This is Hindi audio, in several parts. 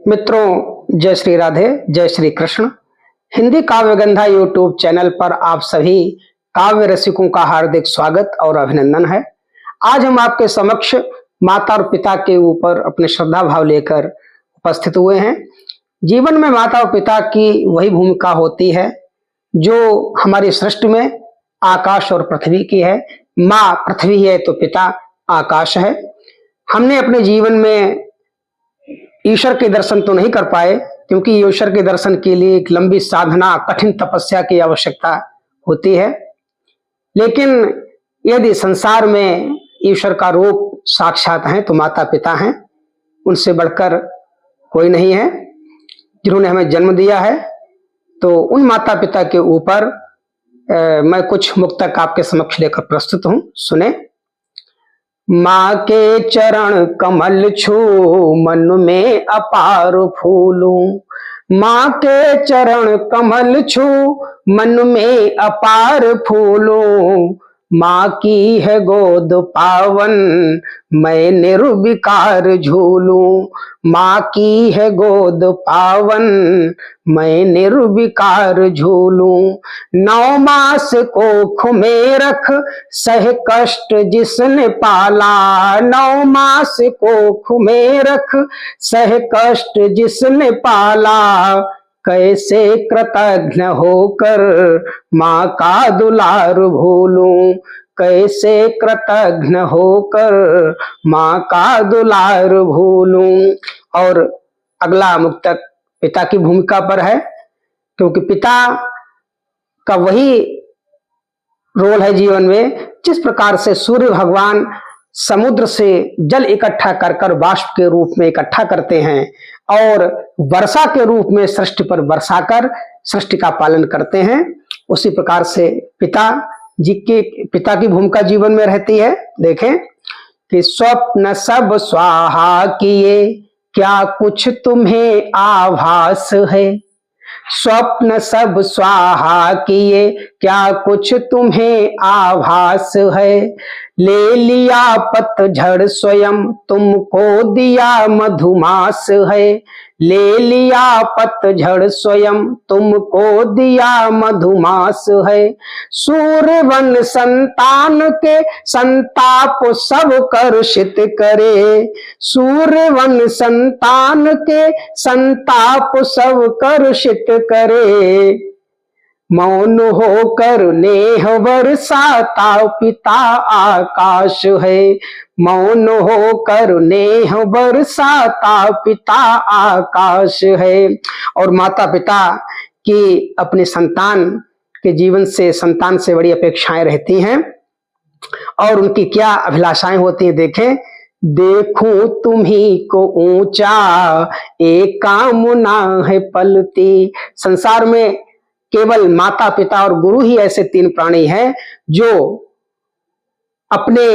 मित्रों, जय श्री राधे, जय श्री कृष्ण। हिंदी काव्यगंधा यूट्यूब चैनल पर आप सभी काव्य रसिकों का हार्दिक स्वागत और अभिनंदन है। आज हम आपके समक्ष माता और पिता के ऊपर अपने श्रद्धा भाव लेकर उपस्थित हुए हैं। जीवन में माता और पिता की वही भूमिका होती है जो हमारी सृष्टि में आकाश और पृथ्वी की है। माँ पृथ्वी है तो पिता आकाश है। हमने अपने जीवन में ईश्वर के दर्शन तो नहीं कर पाए, क्योंकि ईश्वर के दर्शन के लिए एक लंबी साधना, कठिन तपस्या की आवश्यकता होती है। लेकिन यदि संसार में ईश्वर का रूप साक्षात है तो माता पिता हैं। उनसे बढ़कर कोई नहीं है। जिन्होंने हमें जन्म दिया है, तो उन माता पिता के ऊपर मैं कुछ मुक्तक आपके समक्ष लेकर प्रस्तुत हूं। सुने। माँ के चरण कमल छू मन में अपार फूलूं। माँ के चरण कमल छू मन में अपार फूलूं। माँ की है गोद पावन मैं निर्विकार झूलूं। माँ की है गोद पावन मैं निर्विकार झूलूं। 9 मास कोख में रख सह कष्ट जिसने पाला। 9 मास कोख में रख सह कष्ट जिसने पाला। कैसे कृतज्ञ होकर माँ का दुलार भूलूं। कैसे कृतज्ञ होकर माँ का दुलार भूलूं। और अगला मुक्तक पिता की भूमिका पर है, क्योंकि पिता का वही रोल है जीवन में। जिस प्रकार से सूर्य भगवान समुद्र से जल इकट्ठा कर कर बाष्प के रूप में इकट्ठा करते हैं और वर्षा के रूप में सृष्टि पर वर्षा कर सृष्टि का पालन करते हैं, उसी प्रकार से पिता की भूमिका जीवन में रहती है। देखें कि स्वप्न सब स्वाहा किए क्या कुछ तुम्हें आभास है। स्वप्न सब स्वाहा किए क्या कुछ तुम्हें आभास है। ले लिया पतझड़ स्वयं तुमको दिया मधुमास है। ले लिया पतझड़ स्वयं तुमको दिया मधुमास है। सूर्यवन संतान के संताप सब कर्षित करे। सूर्यवन संतान के संताप सब कर्षित करे। मौन होकर नेह बरसाता पिता आकाश है। मौन होकर नेह बरसाता पिता आकाश है। और माता पिता की अपने संतान के जीवन से, संतान से बड़ी अपेक्षाएं रहती हैं और उनकी क्या अभिलाषाएं होती हैं। देखें, देखूं तुम्ही को ऊंचा एक कामना है पलती। संसार में केवल माता पिता और गुरु ही ऐसे 3 प्राणी हैं जो अपने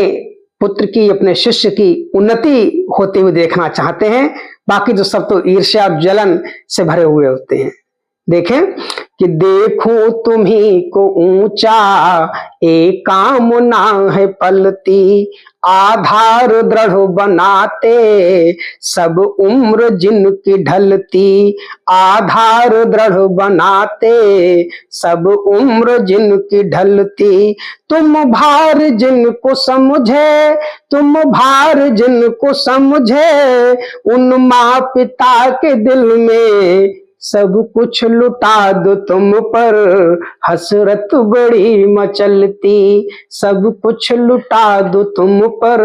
पुत्र की, अपने शिष्य की उन्नति होते हुए देखना चाहते हैं। बाकी जो सब तो ईर्ष्या और जलन से भरे हुए होते हैं। देखें कि देखूं तुम्ही को ऊंचा एक कामना है पलती। आधार दृढ़ बनाते सब उम्र जिनकी ढलती। आधार दृढ़ बनाते सब उम्र जिनकी ढलती। तुम भार जिनको समझे, तुम भार जिनको समझे, उन माँ पिता के दिल में सब कुछ लुटा दो तुम पर हसरत बड़ी मचलती। सब कुछ लुटा दो तुम पर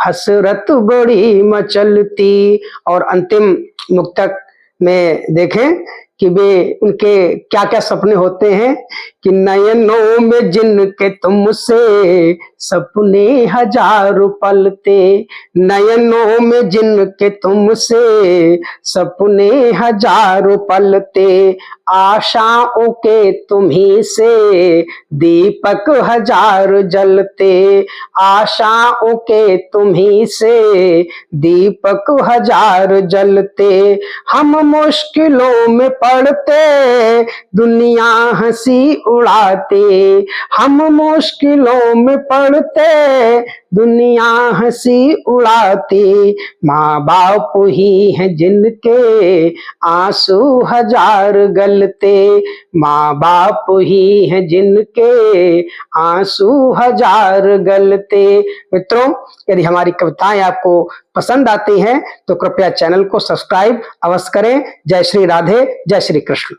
हसरत बड़ी मचलती। और अंतिम मुक्तक में देखें कि वे उनके क्या क्या सपने होते हैं कि नयनों में जिनके तुमसे सपने हजारों पलते। नयनों में जिनके तुमसे सपने हजारों पलते। आशाओं के तुम्ही से दीपक हजार जलते। आशाओं के तुम्ही से दीपक हजार जलते। हम मुश्किलों में पड़ते दुनिया हंसी उड़ाते। हम मुश्किलों में पड़ते दुनिया हंसी उड़ाती, माँ बाप ही हैं जिनके आंसू हजार गलते, माँ बाप ही हैं जिनके आंसू हजार गलते। मित्रों, यदि हमारी कविताएं आपको पसंद आती हैं तो कृपया चैनल को सब्सक्राइब अवश्य करें। जय श्री राधे, जय श्री कृष्ण।